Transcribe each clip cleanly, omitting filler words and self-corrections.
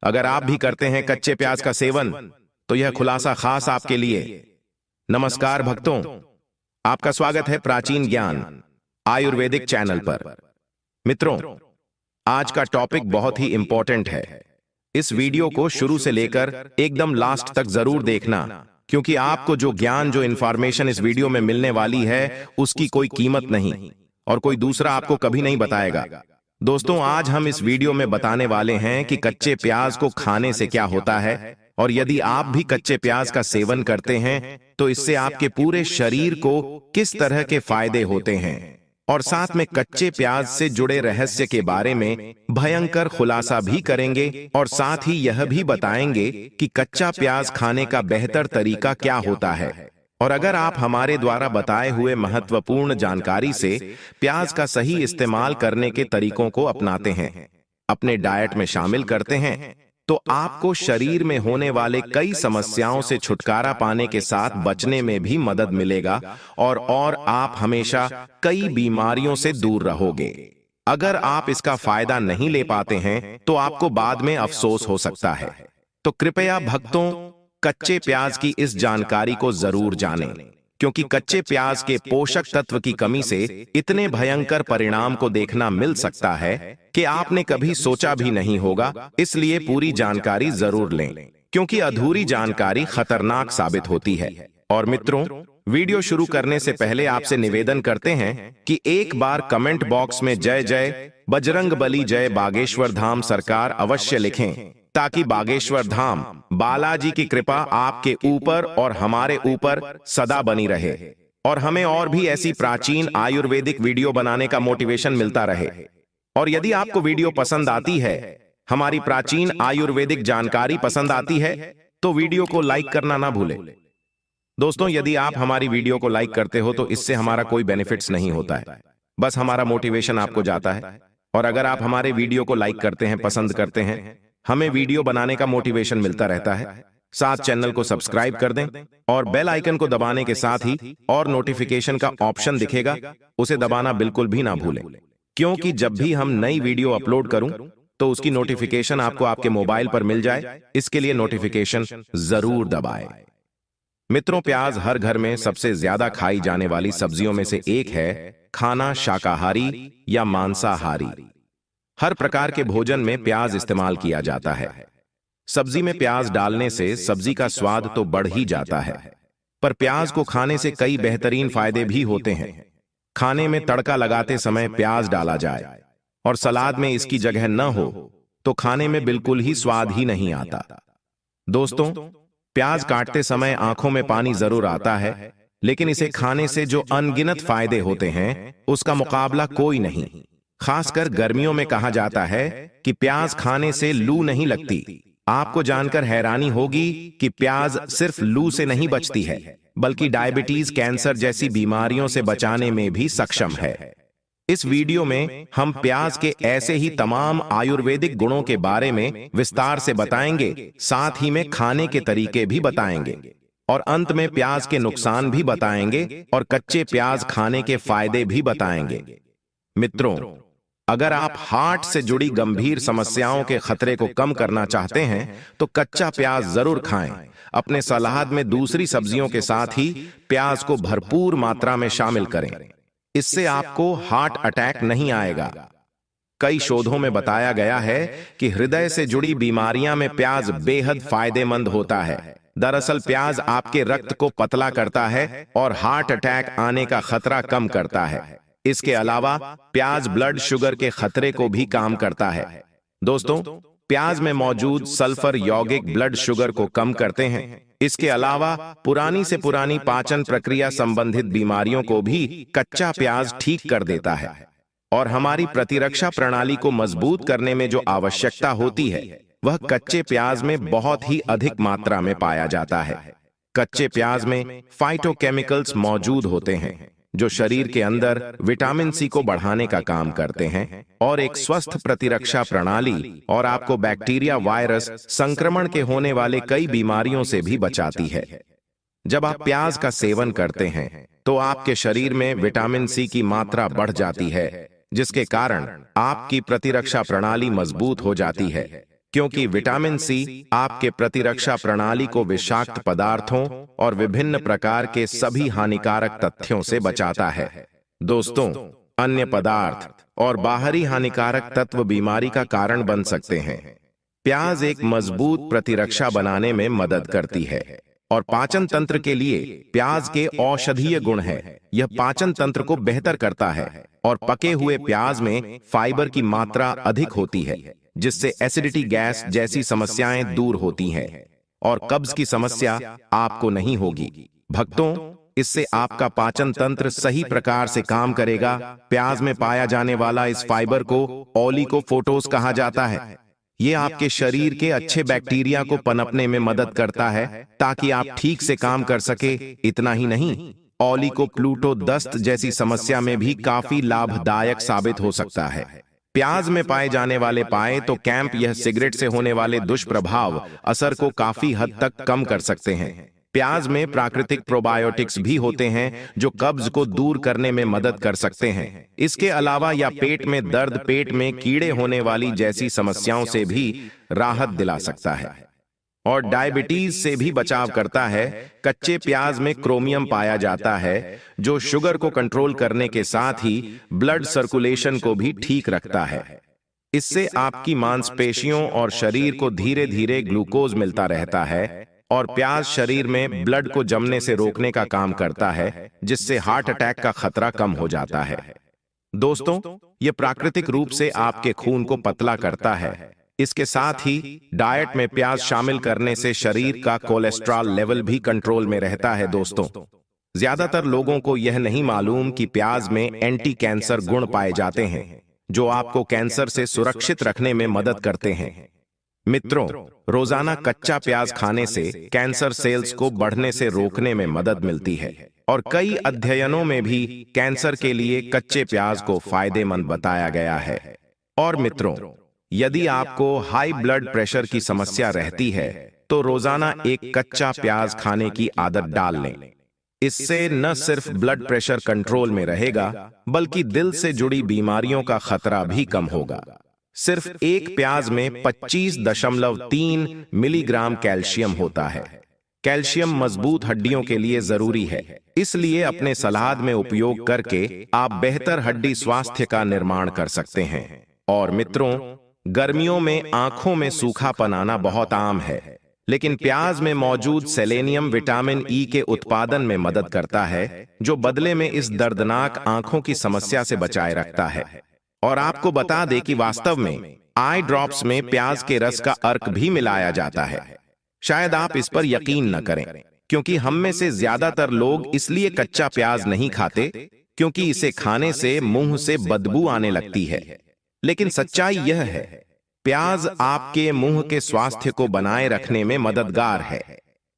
अगर आप भी करते हैं कच्चे प्याज का सेवन तो यह खुलासा खास आपके लिए। नमस्कार भक्तों, आपका स्वागत है प्राचीन ज्ञान आयुर्वेदिक चैनल पर। मित्रों, आज का टॉपिक बहुत ही इंपॉर्टेंट है। इस वीडियो को शुरू से लेकर एकदम लास्ट तक जरूर देखना, क्योंकि आपको जो ज्ञान, जो इंफॉर्मेशन इस वीडियो में मिलने वाली है उसकी कोई कीमत नहीं और कोई दूसरा आपको कभी नहीं बताएगा। दोस्तों, आज हम इस वीडियो में बताने वाले हैं कि कच्चे प्याज को खाने से क्या होता है, और यदि आप भी कच्चे प्याज का सेवन करते हैं तो इससे आपके पूरे शरीर को किस तरह के फायदे होते हैं, और साथ में कच्चे प्याज से जुड़े रहस्य के बारे में भयंकर खुलासा भी करेंगे, और साथ ही यह भी बताएंगे कि कच्चा प्याज खाने का बेहतर तरीका क्या होता है। और अगर आप हमारे द्वारा बताए हुए महत्वपूर्ण जानकारी से प्याज का सही इस्तेमाल करने के तरीकों को अपनाते हैं, अपने डाइट में शामिल करते हैं, तो आपको शरीर में होने वाले कई समस्याओं से छुटकारा पाने के साथ बचने में भी मदद मिलेगा, और आप हमेशा कई बीमारियों से दूर रहोगे। अगर आप इसका फायदा नहीं ले पाते हैं तो आपको बाद में अफसोस हो सकता है। तो कृपया भक्तों, कच्चे प्याज की इस जानकारी को जरूर जानें, क्योंकि कच्चे प्याज के पोषक तत्व की कमी से इतने भयंकर परिणाम को देखना मिल सकता है कि आपने कभी सोचा भी नहीं होगा। इसलिए पूरी जानकारी जरूर लें, क्योंकि अधूरी जानकारी खतरनाक साबित होती है। और मित्रों, वीडियो शुरू करने से पहले आपसे निवेदन करते हैं कि एक बार कमेंट बॉक्स में जय जय बजरंग बली, जय बागेश्वर धाम सरकार अवश्य लिखें, ताकि बागेश्वर धाम बालाजी की कृपा आपके ऊपर और हमारे ऊपर सदा बनी रहे, और हमें और भी ऐसी प्राचीन आयुर्वेदिक वीडियो बनाने का मोटिवेशन मिलता रहे। और यदि आपको वीडियो पसंद आती है, हमारी प्राचीन आयुर्वेदिक जानकारी पसंद आती है, तो वीडियो को लाइक करना ना भूलें। दोस्तों, यदि आप हमारी वीडियो को लाइक करते हो तो इससे हमारा कोई बेनिफिट्स नहीं होता है, बस हमारा मोटिवेशन आपको जाता है। और अगर आप हमारे वीडियो को लाइक करते हैं, पसंद करते हैं, हमें वीडियो बनाने का मोटिवेशन मिलता रहता है। साथ चैनल को सब्सक्राइब कर दें और बेल आइकन को दबाने के साथ ही और नोटिफिकेशन का ऑप्शन दिखेगा, उसे दबाना बिल्कुल भी ना भूलें, क्योंकि जब भी हम नई वीडियो अपलोड करूं तो उसकी नोटिफिकेशन आपको आपके मोबाइल पर मिल जाए। इसके लिए नोटिफिकेशन जरूर दबाएं। मित्रों, प्याज हर घर में सबसे ज्यादा खाई जाने वाली सब्जियों में से एक है। खाना शाकाहारी या मांसाहारी, हर प्रकार के भोजन में प्याज इस्तेमाल किया जाता है। सब्जी में प्याज डालने से सब्जी का स्वाद तो बढ़ ही जाता है, पर प्याज को खाने से कई बेहतरीन फायदे भी होते हैं। खाने में तड़का लगाते समय प्याज डाला जाए और सलाद में इसकी जगह न हो तो खाने में बिल्कुल ही स्वाद ही नहीं आता। दोस्तों, प्याज काटते समय आंखों में पानी जरूर आता है, लेकिन इसे खाने से जो अनगिनत फायदे होते हैं उसका मुकाबला कोई नहीं। खासकर गर्मियों में कहा जाता है कि प्याज खाने से लू नहीं लगती। आपको जानकर हैरानी होगी कि प्याज सिर्फ लू से नहीं बचती है, बल्कि डायबिटीज, कैंसर जैसी बीमारियों से बचाने में भी सक्षम है। इस वीडियो में हम प्याज के ऐसे ही तमाम आयुर्वेदिक गुणों के बारे में विस्तार से बताएंगे, साथ ही में खाने के तरीके भी बताएंगे, और अंत में प्याज के नुकसान भी बताएंगे और कच्चे प्याज खाने के फायदे भी बताएंगे। मित्रों, अगर आप हार्ट से जुड़ी गंभीर समस्याओं के खतरे को कम करना चाहते हैं तो कच्चा प्याज जरूर खाएं। अपने सलाद में दूसरी सब्जियों के साथ ही प्याज को भरपूर मात्रा में शामिल करें। इससे आपको हार्ट अटैक नहीं आएगा। कई शोधों में बताया गया है कि हृदय से जुड़ी बीमारियां में प्याज बेहद फायदेमंद होता है। दरअसल प्याज आपके रक्त को पतला करता है और हार्ट अटैक आने का खतरा कम करता है। इसके अलावा प्याज ब्लड शुगर के खतरे को भी काम करता है। दोस्तों, प्याज में मौजूद सल्फर यौगिक ब्लड शुगर को कम करते हैं। इसके अलावा पुरानी से पुरानी पाचन प्रक्रिया संबंधित बीमारियों को भी कच्चा प्याज ठीक कर देता है, और हमारी प्रतिरक्षा प्रणाली को मजबूत करने में जो आवश्यकता होती है वह कच्चे प्याज में बहुत ही अधिक मात्रा में पाया जाता है। कच्चे प्याज में फाइटोकेमिकल्स मौजूद होते हैं जो शरीर के अंदर विटामिन सी को बढ़ाने का काम करते हैं और एक स्वस्थ प्रतिरक्षा प्रणाली और आपको बैक्टीरिया, वायरस, संक्रमण के होने वाले कई बीमारियों से भी बचाती है। जब आप प्याज का सेवन करते हैं तो आपके शरीर में विटामिन सी की मात्रा बढ़ जाती है, जिसके कारण आपकी प्रतिरक्षा प्रणाली मजबूत हो जाती है, क्योंकि विटामिन सी आपके प्रतिरक्षा प्रणाली को विषाक्त पदार्थों और विभिन्न प्रकार के सभी हानिकारक तथ्यों से बचाता है। दोस्तों, अन्य पदार्थ और बाहरी हानिकारक तत्व बीमारी का कारण बन सकते हैं। प्याज एक मजबूत प्रतिरक्षा बनाने में मदद करती है और पाचन तंत्र के लिए प्याज के औषधीय गुण है। यह पाचन तंत्र को बेहतर करता है और पके हुए प्याज में फाइबर की मात्रा अधिक होती है, जिससे एसिडिटी गैस जैसी समस्याएं दूर होती हैं और कब्ज की समस्या आपको नहीं होगी। भक्तों, इससे आपका पाचन तंत्र सही प्रकार से काम करेगा। प्याज में पाया जाने वाला इस फाइबर को ओलिगोफोटोस कहा जाता है। ये आपके शरीर के अच्छे बैक्टीरिया को पनपने में मदद करता है ताकि आप ठीक से काम कर सके। इतना ही नहीं, ओलिगोप्लूटो दस्त जैसी समस्या में भी काफी लाभदायक साबित हो सकता है। प्याज में पाए जाने वाले तो कैंप यह सिगरेट से होने वाले दुष्प्रभाव असर को काफी हद तक कम कर सकते हैं। प्याज में प्राकृतिक प्रोबायोटिक्स भी होते हैं जो कब्ज को दूर करने में मदद कर सकते हैं। इसके अलावा यह पेट में दर्द, पेट में कीड़े होने वाली जैसी समस्याओं से भी राहत दिला सकता है और डायबिटीज से भी बचाव करता है। कच्चे प्याज में क्रोमियम पाया जाता है जो शुगर को कंट्रोल करने के साथ ही ब्लड सर्कुलेशन को भी ठीक रखता है। इससे आपकी मांसपेशियों और शरीर को धीरे धीरे ग्लूकोज मिलता रहता है और प्याज शरीर में ब्लड को जमने से रोकने का काम करता है, जिससे हार्ट अटैक का खतरा कम हो जाता है। दोस्तों, यह प्राकृतिक रूप से आपके खून को पतला करता है। इसके साथ ही डाइट में प्याज शामिल करने से शरीर का कोलेस्ट्रॉल लेवल भी कंट्रोल में रहता है। दोस्तों, ज्यादातर लोगों को यह नहीं मालूम कि प्याज में एंटी कैंसर गुण पाए जाते हैं जो आपको कैंसर से सुरक्षित रखने में मदद करते हैं। मित्रों, रोजाना कच्चा प्याज खाने से कैंसर सेल्स को बढ़ने से रोकने में मदद मिलती है और कई अध्ययनों में भी कैंसर के लिए कच्चे प्याज को फायदेमंद बताया गया है। और मित्रों, यदि आपको हाई ब्लड प्रेशर की समस्या रहती है तो रोजाना एक कच्चा प्याज खाने की आदत डाल लें। इससे न सिर्फ ब्लड प्रेशर कंट्रोल में रहेगा बल्कि दिल से जुड़ी बीमारियों का खतरा भी कम होगा। सिर्फ एक प्याज में 25.3 मिलीग्राम कैल्शियम होता है। कैल्शियम मजबूत हड्डियों के लिए जरूरी है, इसलिए अपने सलाद में उपयोग करके आप बेहतर हड्डी स्वास्थ्य का निर्माण कर सकते हैं। और मित्रों, गर्मियों में आंखों में सूखापन आना बहुत आम है, लेकिन प्याज में मौजूद सेलेनियम विटामिन ई के उत्पादन में मदद करता है, जो बदले में इस दर्दनाक आंखों की समस्या से बचाए रखता है। और आपको बता दें कि वास्तव में आई ड्रॉप्स में प्याज के रस का अर्क भी मिलाया जाता है। शायद आप इस पर यकीन न करें, क्योंकि हम में से ज्यादातर लोग इसलिए कच्चा प्याज नहीं खाते क्योंकि इसे खाने से मुंह से बदबू आने लगती है। लेकिन सच्चाई यह है, प्याज आपके मुंह के स्वास्थ्य को बनाए रखने में मददगार है।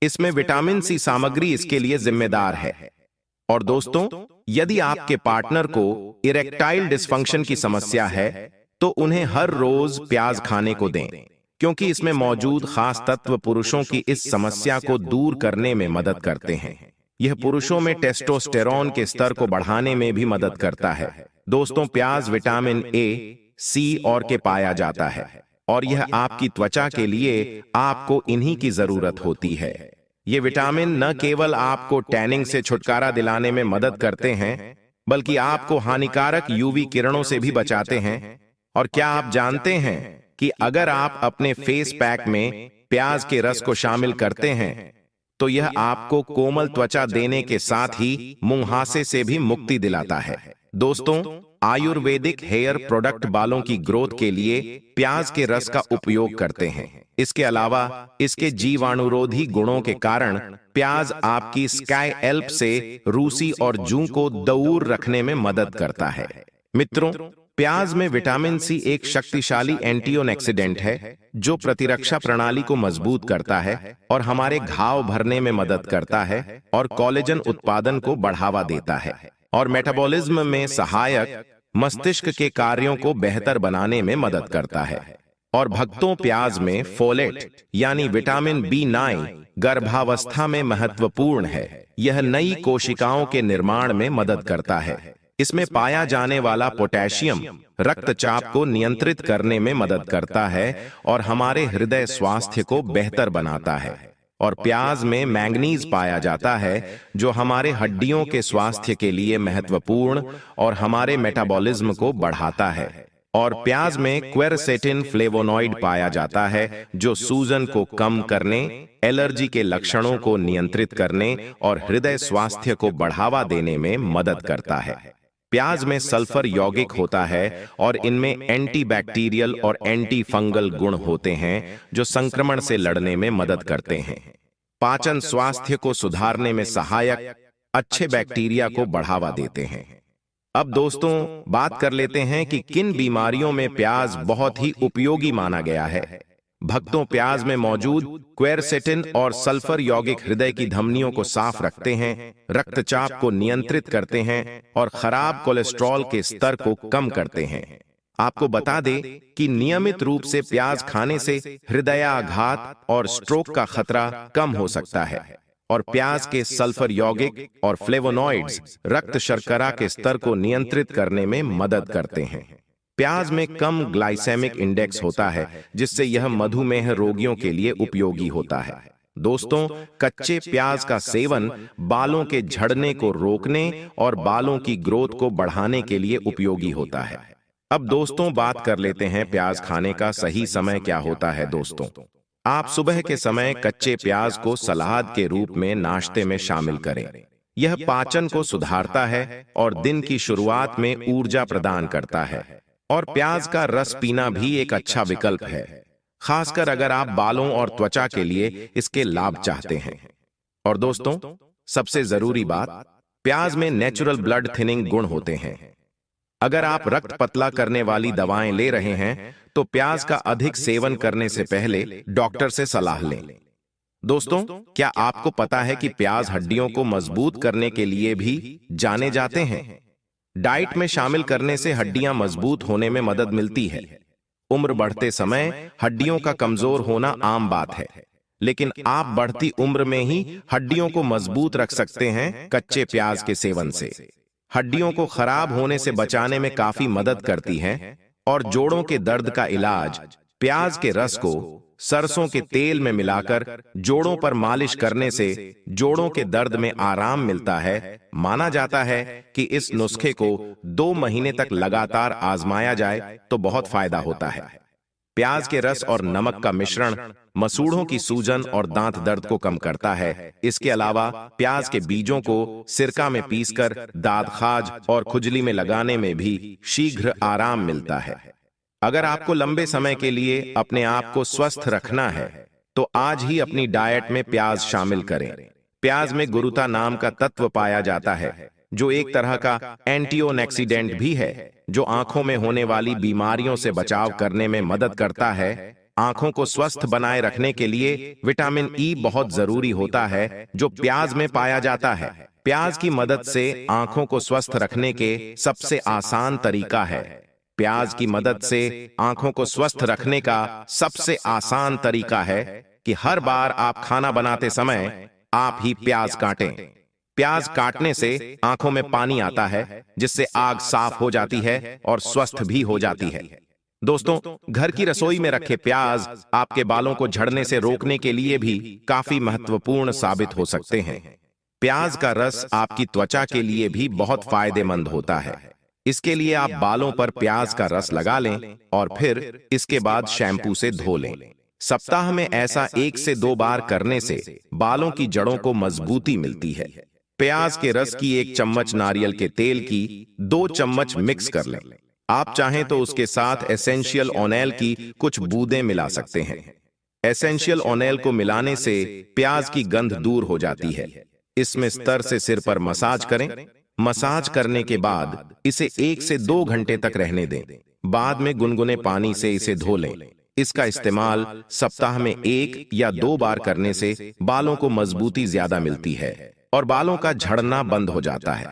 इसमें विटामिन सी सामग्री इसके लिए जिम्मेदार है। और दोस्तों, यदि आपके पार्टनर को इरेक्टाइल डिस्फंक्शन की समस्या है तो उन्हें हर रोज प्याज खाने को दें, क्योंकि इसमें मौजूद खास तत्व पुरुषों की इस समस्या को दूर करने में मदद करते हैं। यह पुरुषों में टेस्टोस्टेरोन के स्तर को बढ़ाने में भी मदद करता है। दोस्तों, प्याज विटामिन ए, सी और के पाया जाता है और यह आपकी त्वचा के लिए आपको इन्हीं की जरूरत होती है। ये विटामिन न केवल आपको टैनिंग से छुटकारा दिलाने में मदद करते हैं, बल्कि आपको हानिकारक यूवी किरणों से भी बचाते हैं। और क्या आप जानते हैं कि अगर आप अपने फेस पैक में प्याज के रस को शामिल करते हैं तो यह आपको कोमल त्वचा देने के साथ ही मुंहासे से भी मुक्ति दिलाता है। दोस्तों, आयुर्वेदिक हेयर प्रोडक्ट बालों की ग्रोथ के लिए प्याज के रस का उपयोग करते हैं। इसके अलावा इसके जीवाणुरोधी गुणों के कारण प्याज आपकी स्कैल्प से रूसी और जूं को दूर रखने में मदद करता है। मित्रों, प्याज में विटामिन सी एक शक्तिशाली एंटीऑक्सीडेंट है जो प्रतिरक्षा प्रणाली को मजबूत करता है और हमारे घाव भरने में मदद करता है और कोलेजन उत्पादन को बढ़ावा देता है और मेटाबॉलिज्म में सहायक मस्तिष्क के कार्यों को बेहतर बनाने में मदद करता है। और भक्तों, प्याज में फोलेट यानी विटामिन B9 गर्भावस्था में महत्वपूर्ण है। यह नई कोशिकाओं के निर्माण में मदद करता है। इसमें पाया जाने वाला पोटेशियम रक्तचाप को नियंत्रित करने में मदद करता है और हमारे हृदय स्वास्थ्य को बेहतर बनाता है। और प्याज में मैंगनीज पाया जाता है जो हमारे हड्डियों के स्वास्थ्य के लिए महत्वपूर्ण और हमारे मेटाबॉलिज्म को बढ़ाता है। और प्याज में क्वेरसेटिन फ्लेवोनॉइड पाया जाता है जो सूजन को कम करने, एलर्जी के लक्षणों को नियंत्रित करने और हृदय स्वास्थ्य को बढ़ावा देने में मदद करता है। प्याज में सल्फर यौगिक होता है और इनमें एंटीबैक्टीरियल और एंटी फंगल गुण होते हैं जो संक्रमण से लड़ने में मदद करते हैं। पाचन स्वास्थ्य को सुधारने में सहायक, अच्छे बैक्टीरिया को बढ़ावा देते हैं। अब दोस्तों बात कर लेते हैं कि किन बीमारियों में प्याज बहुत ही उपयोगी माना गया है। भक्तों, प्याज में मौजूद क्वेरसेटिन और सल्फर यौगिक हृदय की धमनियों को साफ रखते हैं, रक्तचाप को नियंत्रित करते हैं और खराब कोलेस्ट्रॉल के स्तर को कम करते हैं। आपको बता दें कि नियमित रूप से प्याज खाने से हृदयाघात और स्ट्रोक का खतरा कम हो सकता है। और प्याज के सल्फर यौगिक और फ्लेवोनॉइड्स रक्त शर्करा के स्तर को नियंत्रित करने में मदद करते हैं। प्याज में कम ग्लाइसेमिक इंडेक्स होता है जिससे यह मधुमेह रोगियों के लिए उपयोगी होता है। दोस्तों, कच्चे प्याज का सेवन बालों के झड़ने को रोकने और बालों की ग्रोथ को बढ़ाने के लिए उपयोगी होता है। अब दोस्तों बात कर लेते हैं प्याज खाने का सही समय क्या होता है। दोस्तों, आप सुबह के समय कच्चे प्याज को सलाद के रूप में नाश्ते में शामिल करें। यह पाचन को सुधारता है और दिन की शुरुआत में ऊर्जा प्रदान करता है। और प्याज का रस पीना भी एक अच्छा विकल्प है, खासकर अगर आप बालों और त्वचा के लिए इसके लाभ चाहते हैं। और दोस्तों सबसे जरूरी बात, प्याज में नेचुरल ब्लड थिनिंग गुण होते हैं। अगर आप रक्त पतला करने वाली दवाएं ले रहे हैं तो प्याज का अधिक सेवन करने से पहले डॉक्टर से सलाह लें। दोस्तों, क्या आपको पता है कि प्याज हड्डियों को मजबूत करने के लिए भी जाने जाते हैं? डाइट में शामिल करने से हड्डियां मजबूत होने में मदद मिलती है। उम्र बढ़ते समय हड्डियों का कमजोर होना आम बात है, लेकिन आप बढ़ती उम्र में ही हड्डियों को मजबूत रख सकते हैं कच्चे प्याज के सेवन से। हड्डियों को खराब होने से बचाने में काफी मदद करती है। और जोड़ों के दर्द का इलाज प्याज के रस को सरसों के तेल में मिलाकर जोड़ों पर मालिश करने से जोड़ों के दर्द में आराम मिलता है। माना जाता है कि इस नुस्खे को 2 महीने तक लगातार आजमाया जाए तो बहुत फायदा होता है। प्याज के रस और नमक का मिश्रण मसूड़ों की सूजन और दांत दर्द को कम करता है। इसके अलावा प्याज के बीजों को सिरका में पीसकर दाद खाज और खुजली में लगाने में भी शीघ्र आराम मिलता है। अगर आपको लंबे समय के लिए अपने आप को स्वस्थ रखना है तो आज ही अपनी डाइट में प्याज शामिल करें। प्याज में गुरुता नाम का तत्व पाया जाता है जो एक तरह का एंटीऑक्सीडेंट भी है जो आंखों में होने वाली बीमारियों से बचाव करने में मदद करता है। आंखों को स्वस्थ बनाए रखने के लिए विटामिन ई बहुत जरूरी होता है जो प्याज में पाया जाता है। प्याज की मदद से आंखों को स्वस्थ रखने के सबसे आसान तरीका है। प्याज की मदद से आंखों को स्वस्थ रखने का सबसे आसान तरीका है कि हर बार आप खाना बनाते समय आप ही प्याज काटें। प्याज काटने से आंखों में पानी आता है जिससे आग साफ हो जाती है और स्वस्थ भी हो जाती है। दोस्तों, घर की रसोई में रखे प्याज आपके बालों को झड़ने से रोकने के लिए भी काफी महत्वपूर्ण साबित हो सकते हैं। प्याज का रस आपकी त्वचा के लिए भी बहुत फायदेमंद होता है। इसके लिए आप बालों पर प्याज का रस लगा लें और फिर इसके बाद शैम्पू से धो लें। सप्ताह में ऐसा 1 से 2 बार करने से बालों की जड़ों को मजबूती मिलती है। प्याज के रस की 1 चम्मच नारियल के तेल की 2 चम्मच मिक्स कर लें। आप चाहें तो उसके साथ एसेंशियल ऑयल की कुछ बूंदें मिला सकते हैं। एसेंशियल ऑयल को मिलाने से प्याज की गंध दूर हो जाती है। इसमें स्तर से सिर पर मसाज करें। मसाज करने के बाद इसे 1 से 2 घंटे तक रहने दें। बाद में गुनगुने पानी से इसे धो लें। इसका इस्तेमाल सप्ताह में 1 या 2 बार करने से बालों को मजबूती ज्यादा मिलती है और बालों का झड़ना बंद हो जाता है।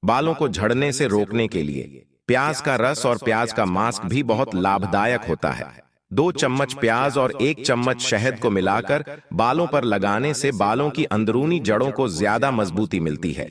बालों को झड़ने से रोकने के लिए प्याज का रस और प्याज का मास्क भी बहुत लाभदायक होता है। 2 चम्मच प्याज और 1 चम्मच शहद को मिलाकर बालों पर लगाने से बालों की अंदरूनी जड़ों को ज्यादा मजबूती मिलती है।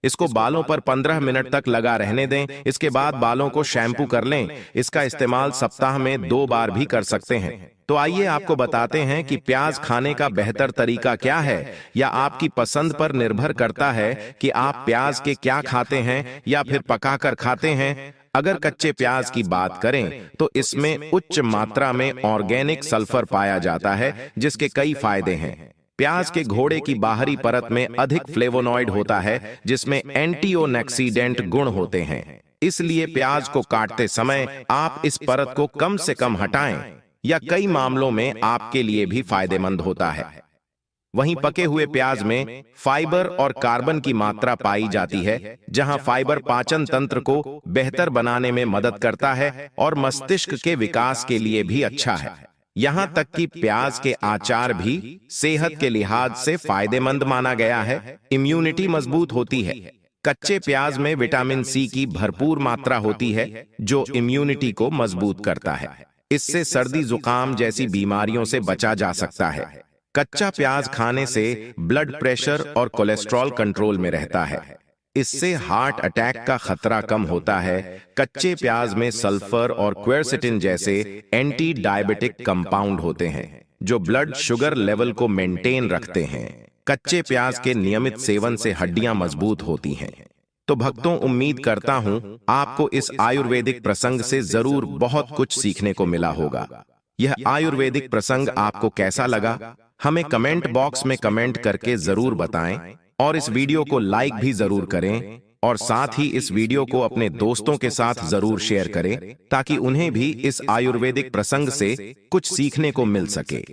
इसको बालों पर 15 मिनट तक लगा रहने दें। इसके बाद बालों को शैम्पू कर लें। इसका इस्तेमाल सप्ताह में 2 बार भी कर सकते हैं। तो आइए आपको बताते हैं कि प्याज खाने का बेहतर तरीका क्या है, या आपकी पसंद पर निर्भर करता है कि आप प्याज के क्या खाते हैं या फिर पकाकर खाते हैं। अगर कच्चे प्याज की बात करें तो इसमें उच्च मात्रा में ऑर्गेनिक सल्फर पाया जाता है, जिसके कई फायदे हैं। प्याज के घोड़े की बाहरी परत में अधिक फ्लेवोनॉइड होता है, जिसमें एंटीओक्सीडेंट गुण होते हैं। इसलिए प्याज को काटते समय आप इस परत को कम से कम हटाएं, या कई मामलों में आपके लिए भी फायदेमंद होता है। वहीं पके हुए प्याज में फाइबर और कार्बन की मात्रा पाई जाती है, जहां फाइबर पाचन तंत्र को बेहतर बनाने में मदद करता है और मस्तिष्क के विकास के लिए भी अच्छा है। यहां तक कि प्याज के अचार भी सेहत के लिहाज से फायदेमंद माना गया है। इम्यूनिटी मजबूत होती है। कच्चे प्याज में विटामिन सी की भरपूर मात्रा होती है, जो इम्यूनिटी को मजबूत करता है। इससे सर्दी जुकाम जैसी बीमारियों से बचा जा सकता है। कच्चा प्याज खाने से ब्लड प्रेशर और कोलेस्ट्रॉल कंट्रोल में रहता है। इससे हार्ट अटैक का खतरा कम होता है। कच्चे प्याज में सल्फर और क्वेरसेटिन जैसे एंटी डायबिटिक कंपाउंड होते हैं, जो ब्लड शुगर लेवल को मेंटेन रखते हैं। कच्चे प्याज के नियमित सेवन से हड्डियां मजबूत होती हैं। तो भक्तों, उम्मीद करता हूं आपको इस आयुर्वेदिक प्रसंग से जरूर बहुत कुछ सीखने को मिला होगा। यह आयुर्वेदिक प्रसंग आपको कैसा लगा, हमें कमेंट बॉक्स में कमेंट करके जरूर बताएं, और इस वीडियो को लाइक भी जरूर करें, और साथ ही इस वीडियो को अपने दोस्तों के साथ जरूर शेयर करें, ताकि उन्हें भी इस आयुर्वेदिक प्रसंग से कुछ सीखने को मिल सके।